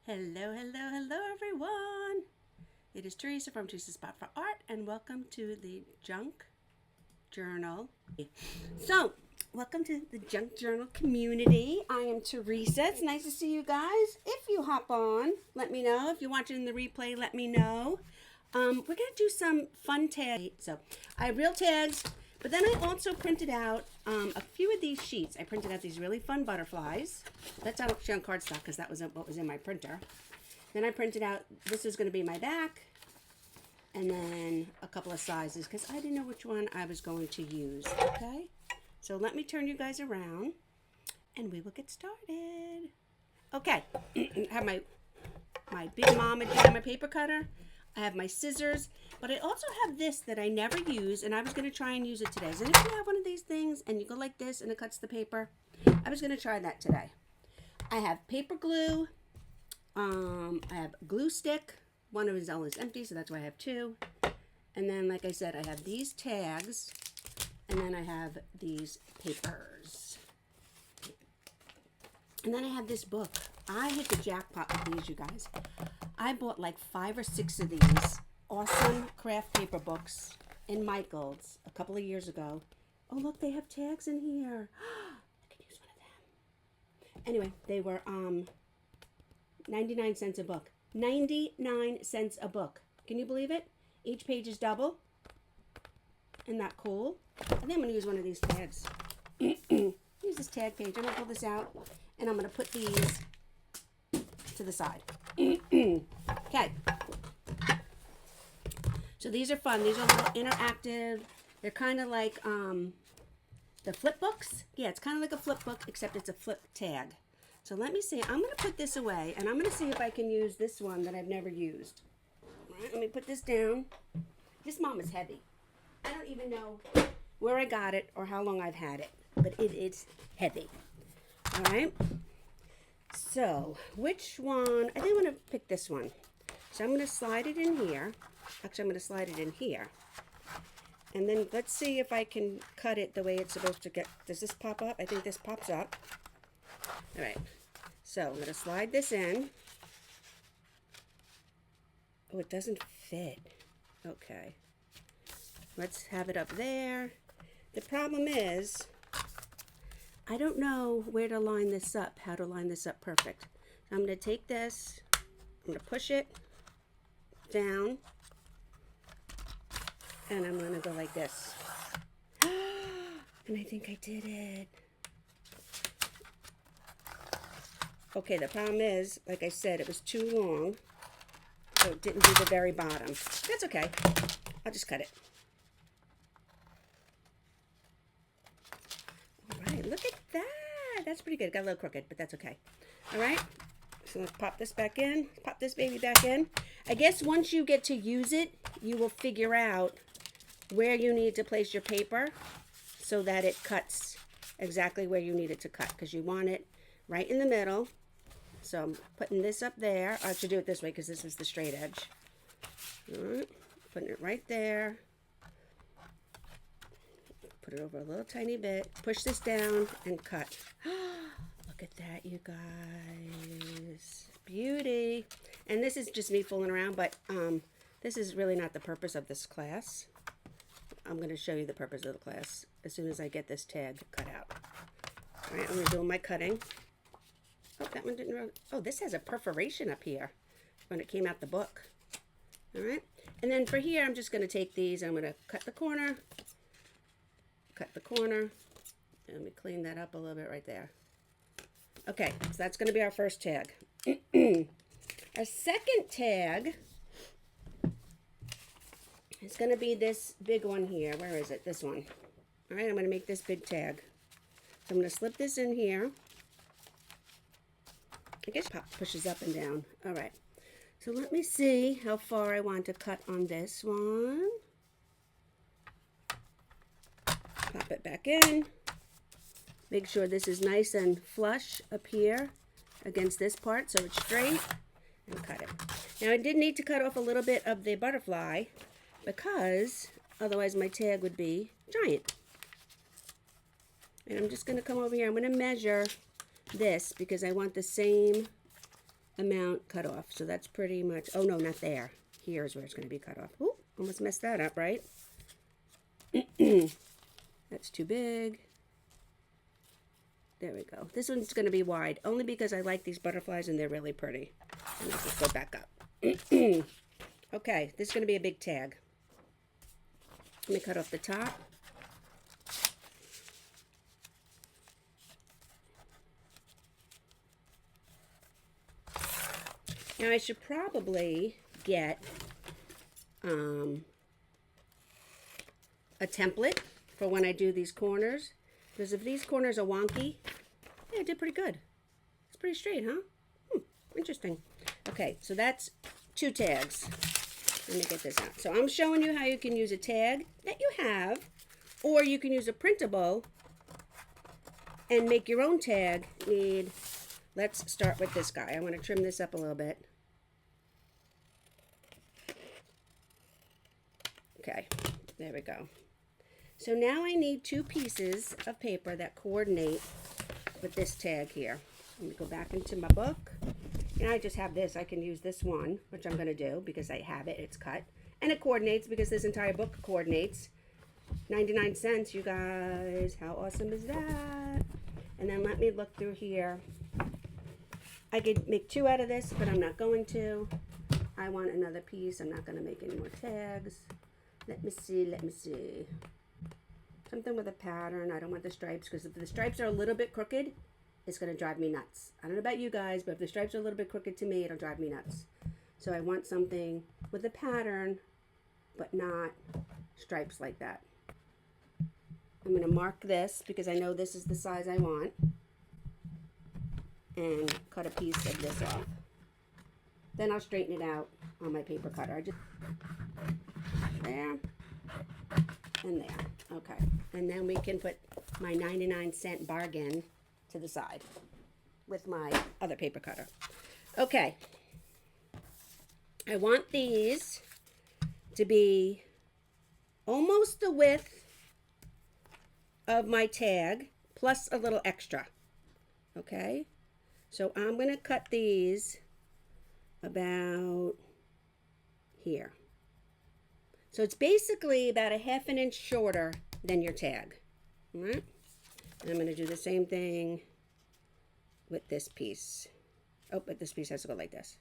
Hello, hello, hello, everyone. It is Teresa from Teresa's Spot for Art, and welcome to the Junk Journal. So, welcome to the Junk Journal community. I am Teresa. It's nice to see you guys. If you hop on, let me know. If you're watching the replay, let me know. We're going to do some fun tags. So, I have real tags, but then I also printed out a few of these sheets. I printed out these really fun butterflies. That's actually on cardstock because that was what was in my printer. Then I printed out, this is going to be my back, and then a couple of sizes because I didn't know which one I was going to use, okay? So let me turn you guys around, and we will get started. Okay, I have my Big Mama Jam, my paper cutter. I have my scissors, but I also have this that I never use, and I was going to try and use it today. So if you have one of these things, and you go like this, and it cuts the paper, I was going to try that today. I have paper glue. I have glue stick. One of his is empty, so that's why I have two. And then, like I said, I have these tags, and then I have these papers. And then I have this book. I hit the jackpot with these, you guys. I bought like 5 or 6 of these awesome craft paper books in Michael's a couple of years ago. Oh, look, they have tags in here. I could use one of them. Anyway, they were 99 cents a book. 99 cents a book. Can you believe it? Each page is double. Isn't that cool? I think I'm going to use one of these tags. Use this tag page. I'm going to pull this out, and I'm going to put these to the side. Okay. So these are fun. These are a little interactive. They're kind of like the flip books. Yeah, it's kind of like a flip book, except it's a flip tag. So let me see. I'm going to put this away, and I'm going to see if I can use this one that I've never used. All right, let me put this down. This mom is heavy. I don't even know where I got it or how long I've had it, but it is heavy. All right. So, which one? I think I'm going to pick this one. So I'm going to slide it in here. Actually, I'm going to slide it in here. And then let's see if I can cut it the way it's supposed to get. Does this pop up? I think this pops up. All right. So I'm going to slide this in. Oh, it doesn't fit. Okay. Let's have it up there. The problem is, I don't know where to line this up, how to line this up perfect. I'm going to take this, I'm going to push it down, and I'm going to go like this. And I think I did it. Okay, the problem is, like I said, it was too long, so it didn't do the very bottom. That's okay. I'll just cut it. Look at that. That's pretty good. It got a little crooked, but that's okay. All right. So let's pop this back in. Pop this baby back in. I guess once you get to use it, you will figure out where you need to place your paper so that it cuts exactly where you need it to cut, because you want it right in the middle. So I'm putting this up there. I should do it this way because this is the straight edge. All right. Putting it right there. Put it over a little tiny bit. Push this down and cut. Look at that, you guys. Beauty. And this is just me fooling around, but this is really not the purpose of this class. I'm going to show you the purpose of the class as soon as I get this tag cut out. All right, I'm going to do my cutting. Oh, that one didn't really... Oh, this has a perforation up here when it came out the book. All right. And then for here, I'm just going to take these and I'm going to cut the corner. Cut the corner. And let me clean that up a little bit right there. Okay, so that's going to be our first tag. Our second tag is going to be this big one here. Where is it? This one. All right, I'm going to make this big tag. So I'm going to slip this in here. I guess pop pushes up and down. All right. So let me see how far I want to cut on this one. Pop it back in. Make sure this is nice and flush up here against this part so it's straight, and cut it. Now I did need to cut off a little bit of the butterfly because otherwise my tag would be giant. And I'm just going to come over here. I'm going to measure this because I want the same amount cut off. So that's pretty much, oh no, not there. Here's where it's going to be cut off. Ooh, almost messed that up, right? That's too big. There we go. This one's going to be wide, only because I like these butterflies and they're really pretty. And I'll just go back up. Okay, this is going to be a big tag. Let me cut off the top. Now I should probably get a template for when I do these corners, because if these corners are wonky, yeah, I did pretty good. It's pretty straight, huh? Interesting. Okay, so that's 2 tags. Let me get this out. So I'm showing you how you can use a tag that you have, or you can use a printable and make your own tag. Let's start with this guy. I want to trim this up a little bit. Okay, there we go. So now I need 2 pieces of paper that coordinate with this tag here. Let me go back into my book. And I just have this. I can use this one, which I'm going to do because I have it. It's cut. And it coordinates because this entire book coordinates. 99 cents, you guys. How awesome is that? And then let me look through here. I could make 2 out of this, but I'm not going to. I want another piece. I'm not going to make any more tags. Let me see. Let me see. Something with a pattern. I don't want the stripes, because if the stripes are a little bit crooked, it's going to drive me nuts. I don't know about you guys, but if the stripes are a little bit crooked to me, it'll drive me nuts. So I want something with a pattern, but not stripes like that. I'm going to mark this because I know this is the size I want, and cut a piece of this off. Then I'll straighten it out on my paper cutter. I just there and there. Okay, and then we can put my 99-cent bargain to the side with my other paper cutter. Okay, I want these to be almost the width of my tag plus a little extra. Okay, so I'm going to cut these about here. So it's basically about a ½ inch shorter than your tag. All right, and I'm going to do the same thing with this piece. Oh, but this piece has to go like this.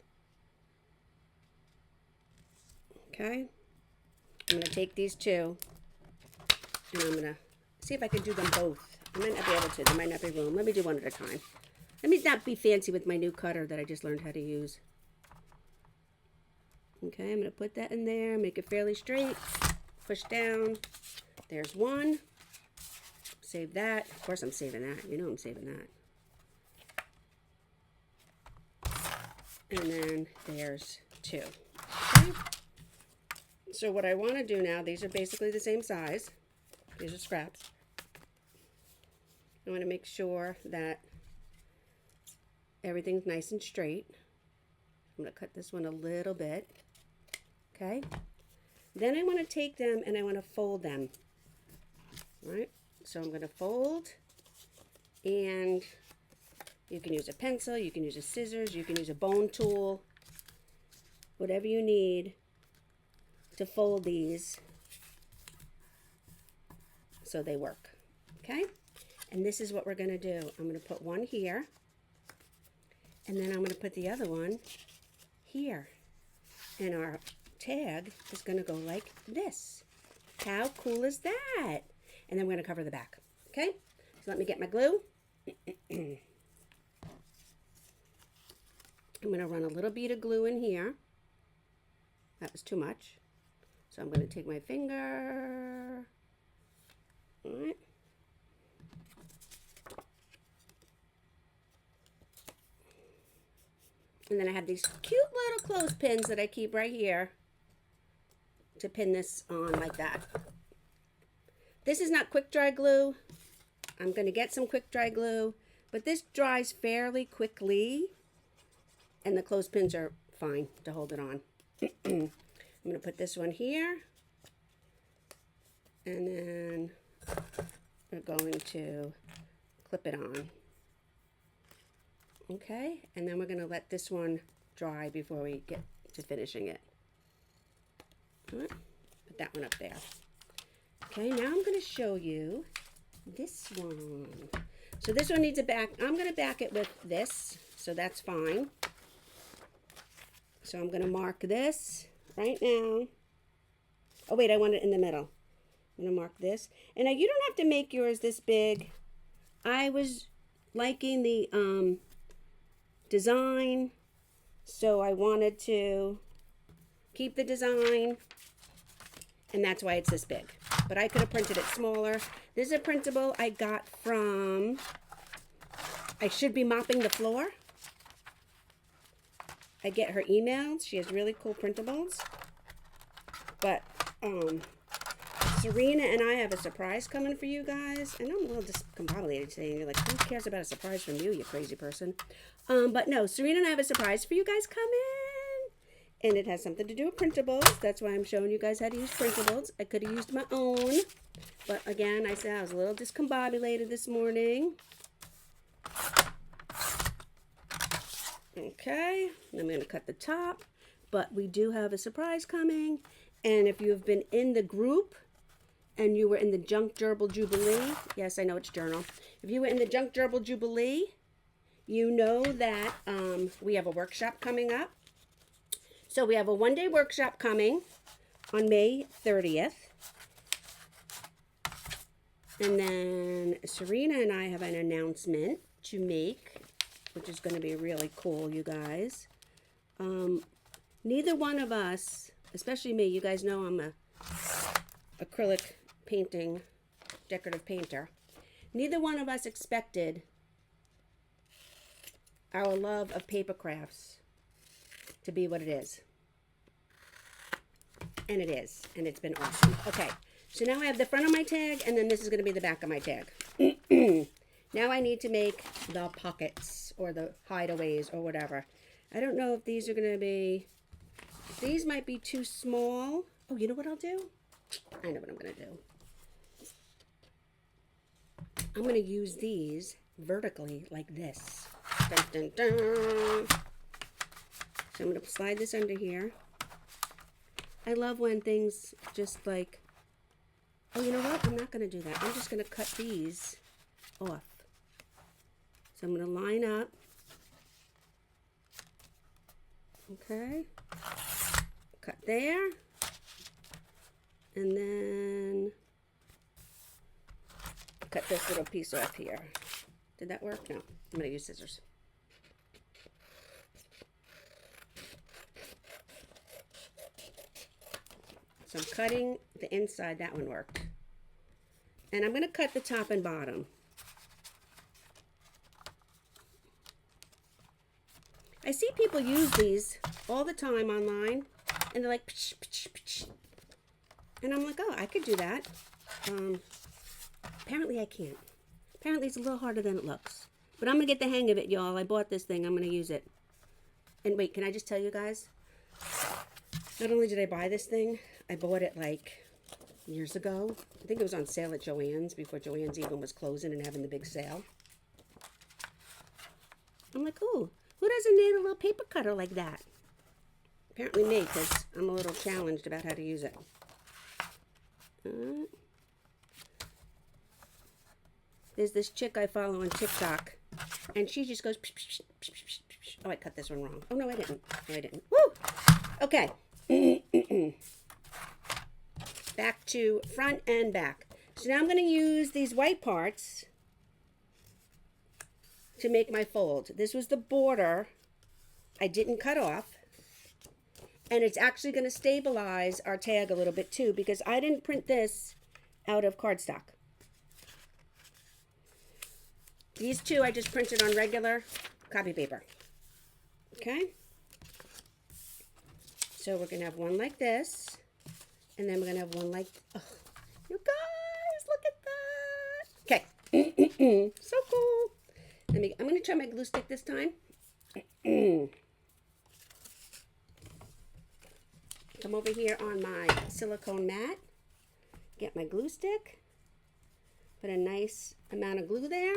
Okay, I'm going to take these 2 and I'm going to see if I can do them both. I might not be able to. There might not be room. Let me do one at a time. Let me not be fancy with my new cutter that I just learned how to use. Okay, I'm going to put that in there, make it fairly straight, push down. There's 1. Save that. Of course I'm saving that. You know I'm saving that. And then there's 2. Okay. So what I want to do now, these are basically the same size. These are scraps. I want to make sure that everything's nice and straight. I'm going to cut this one a little bit. Okay. Then I want to take them and I want to fold them. All right. So I'm going to fold, and you can use a pencil, you can use a scissors, you can use a bone tool, whatever you need to fold these so they work. Okay. And this is what we're going to do. I'm going to put one here, and then I'm going to put the other one here. And our tag is going to go like this. How cool is that? And then we're going to cover the back. Okay? So let me get my glue. I'm going to run a little bead of glue in here. That was too much. So I'm going to take my finger. All right. And then I have these cute little clothespins that I keep right here to pin this on like that. This is not quick dry glue. I'm going to get some quick dry glue, but this dries fairly quickly, and the clothespins are fine to hold it on. I'm going to put this one here, and then we're going to clip it on. Okay, and then we're going to let this one dry before we get to finishing it. All right, put that one up there. Okay, now I'm going to show you this one. So this one needs a back. I'm going to back it with this, so that's fine. So I'm going to mark this right now. Oh wait, I want it in the middle. I'm going to mark this. And now you don't have to make yours this big. I was liking the design, so I wanted to keep the design, and that's why it's this big. But I could have printed it smaller. This is a printable I got from, I should be mopping the floor. I get her emails. She has really cool printables. But Serena and I have a surprise coming for you guys. And I'm a little discombobulated today. And you're like, who cares about a surprise from you crazy person? But no, Serena and I have a surprise for you guys coming. And it has something to do with printables. That's why I'm showing you guys how to use printables. I could have used my own. But again, I said I was a little discombobulated this morning. Okay, I'm going to cut the top, but we do have a surprise coming. And if you have been in the group and you were in the Junk Gerbil Jubilee, yes, I know it's journal. If you were in the Junk Gerbil Jubilee, you know that we have a workshop coming up. So we have a one-day workshop coming on May 30th. And then Serena and I have an announcement to make, which is going to be really cool, you guys. Neither one of us, especially me, you guys know I'm a acrylic painting, decorative painter. Neither one of us expected our love of paper crafts to be what it is. And it is, and it's been awesome. Okay, so now I have the front of my tag, and then this is going to be the back of my tag. Now I need to make the pockets or the hideaways or whatever. I don't know if these are going to be, these might be too small. Oh, you know what I'll do? I know what I'm going to do. I'm going to use these vertically like this. Dun, dun, dun. So I'm going to slide this under here. I love when things just like, oh, you know what? I'm not going to do that. I'm just going to cut these off. So I'm going to line up. Okay. Cut there. And then cut this little piece off here. Did that work? No. I'm going to use scissors. So I'm cutting the inside. That one worked. And I'm going to cut the top and bottom. I see people use these all the time online, and they're like, psh, psh, psh. And I'm like, oh, I could do that. Apparently I can't. Apparently it's a little harder than it looks. But I'm going to get the hang of it, y'all. I bought this thing. I'm going to use it. And wait, can I just tell you guys? Not only did I buy this thing, I bought it like years ago. I think it was on sale at Joann's before Joann's even was closing and having the big sale. I'm like, ooh, who doesn't need a little paper cutter like that? Apparently me, because I'm a little challenged about how to use it. There's this chick I follow on TikTok, and she just goes, psh, psh, psh, psh, psh, psh. Oh, I cut this one wrong. Oh, no, I didn't. No, I didn't. Woo! Okay. Back to front and back. So now I'm going to use these white parts to make my fold. This was the border I didn't cut off. And it's actually going to stabilize our tag a little bit too, because I didn't print this out of cardstock. These two I just printed on regular copy paper. Okay? So we're going to have one like this. And then we're going to have one like, oh, you guys, look at that. Okay. So cool. I'm going to try my glue stick this time. Come over here on my silicone mat. Get my glue stick. Put a nice amount of glue there.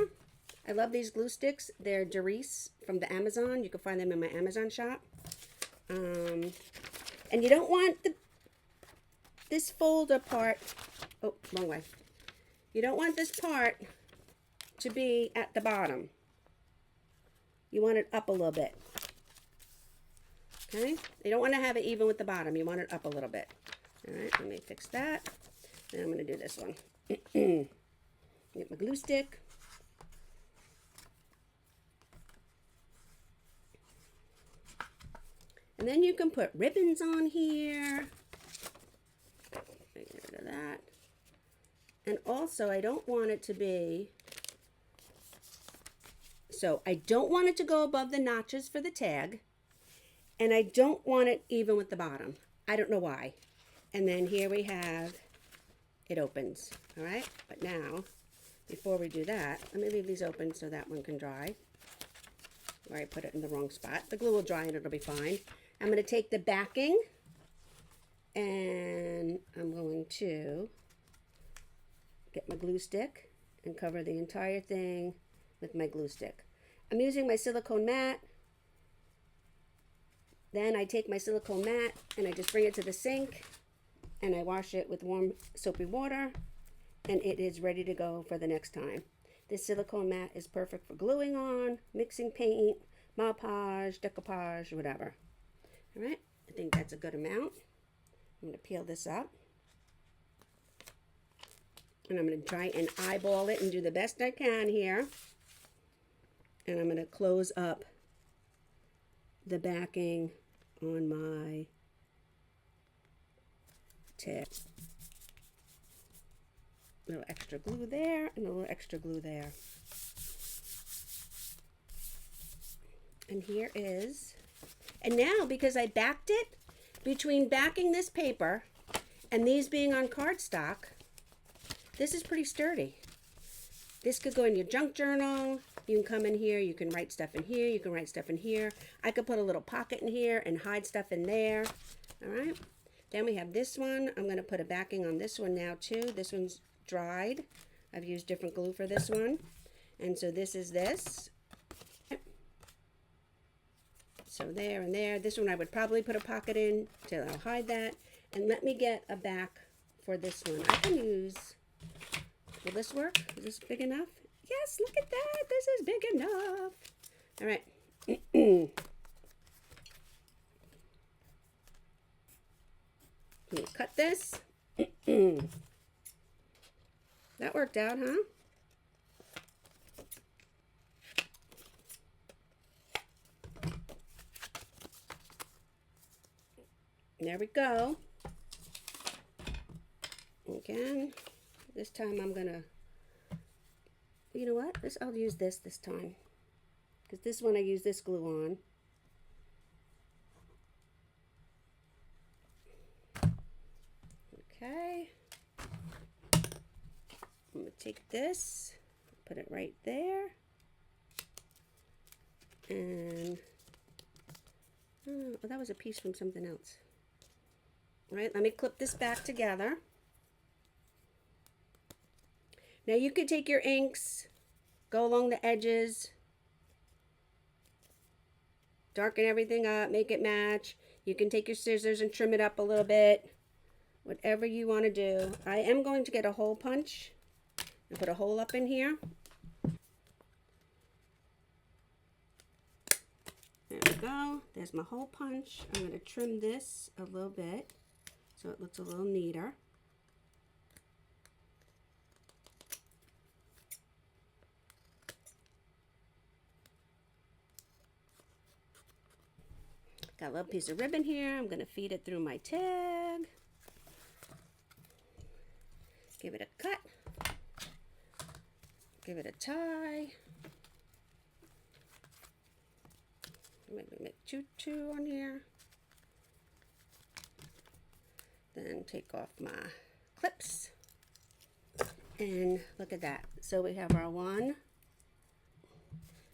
I love these glue sticks. They're Teresa from the Amazon. You can find them in my Amazon shop. And you don't want this folder part, oh, wrong way. You don't want this part to be at the bottom. You want it up a little bit. Okay? You don't want to have it even with the bottom. You want it up a little bit. All right, let me fix that. And I'm going to do this one. Get my glue stick. And then you can put ribbons on here. Get rid of that. And also, I don't want it to be, so I don't want it to go above the notches for the tag. And I don't want it even with the bottom. I don't know why. And then here we have, it opens. All right, but now, before we do that, let me leave these open so that one can dry. Or I put it in the wrong spot. The glue will dry and it'll be fine. I'm going to take the backing and I'm going to get my glue stick and cover the entire thing with my glue stick. I'm using my silicone mat. Then I take my silicone mat and I just bring it to the sink and I wash it with warm soapy water and it is ready to go for the next time. This silicone mat is perfect for gluing on, mixing paint, Mod Podge, decoupage, whatever. All right, I think that's a good amount. I'm going to peel this up. And I'm going to try and eyeball it and do the best I can here. And I'm going to close up the backing on my tag. A little extra glue there and a little extra glue there. And here is, and now because I backed it, between backing this paper and these being on cardstock, this is pretty sturdy. This could go in your junk journal. You can come in here, you can write stuff in here, you can write stuff in here. I could put a little pocket in here and hide stuff in there. All right. Then we have this one. I'm going to put a backing on this one now too. This one's dried. I've used different glue for this one. And so this is this. So there and there. This one I would probably put a pocket in till I'll hide that. And let me get a back for this one. I can use, will this work? Is this big enough? Yes, look at that. This is big enough. All right. Let me cut this. That worked out, huh? There we go. Again, this time I'm gonna, you know what? I'll use this time. Because this one I use this glue on. Okay. I'm going to take this, put it right there. And, oh, that was a piece from something else. All right, let me clip this back together. Now you could take your inks, go along the edges, darken everything up, make it match. You can take your scissors and trim it up a little bit. Whatever you want to do. I am going to get a hole punch and put a hole up in here. There we go. There's my hole punch. I'm going to trim this a little bit so it looks a little neater. Got a little piece of ribbon here. I'm going to feed it through my tag. Give it a cut. Give it a tie. Maybe make two on here. Then take off my clips. And look at that. So we have our one.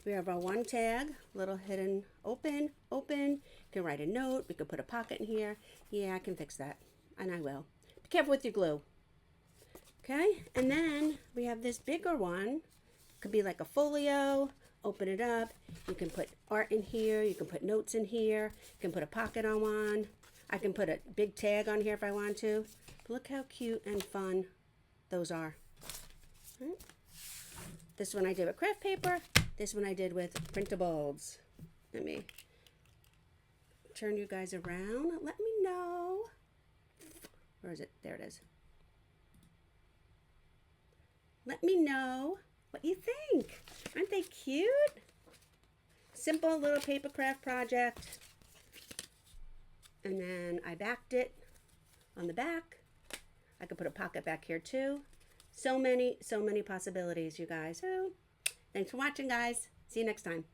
We have our one tag, little hidden open. You can write a note. We could put a pocket in here. Yeah, I can fix that. And I will. Be careful with your glue. Okay, and then we have this bigger one, Could be like a folio. Open it up. You can put art in here. You can put notes in here. You can put a pocket on one. I can put a big tag on here if I want to. But look how cute and fun those are. Right. This one I did with craft paper. This one I did with printables. Let me turn you guys around. Let me know. Where is it? There it is. Let me know what you think. Aren't they cute? Simple little paper craft project. And then I backed it on the back. I could put a pocket back here too. So many possibilities, you guys. So, thanks for watching, guys. See you next time.